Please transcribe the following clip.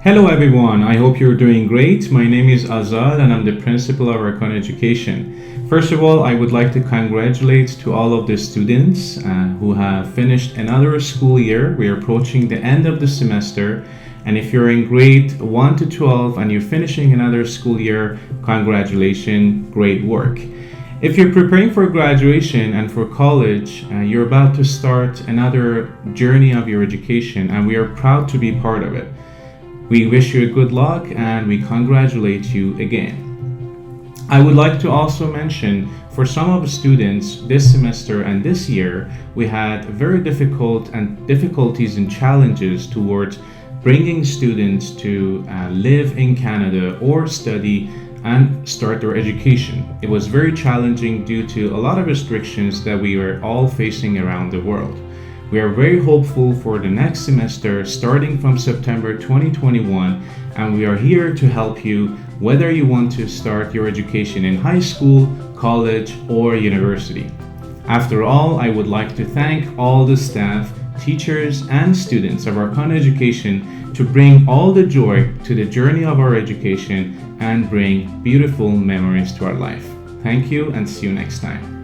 Hello everyone, I hope you're doing great. My name is Azad and I'm the principal of Arkana Education. First of all, I would like to congratulate to all of the students who have finished another school year. We are approaching the end of the semester, and if you're in grade 1 to 12 and you're finishing another school year, congratulations, great work. If you're preparing for graduation and for college, you're about to start another journey of your education, and we are proud to be part of it. We wish you good luck and we congratulate you again. I would like to also mention for some of the students this semester and this year, we had very difficulties and challenges towards bringing students to live in Canada or study and start their education. It was very challenging due to a lot of restrictions that we are all facing around the world. We are very hopeful for the next semester starting from September 2021, and we are here to help you whether you want to start your education in high school, college, or university. After all, I would like to thank all the staff, teachers, and students of Arkana Education to bring all the joy to the journey of our education and bring beautiful memories to our life. Thank you and see you next time.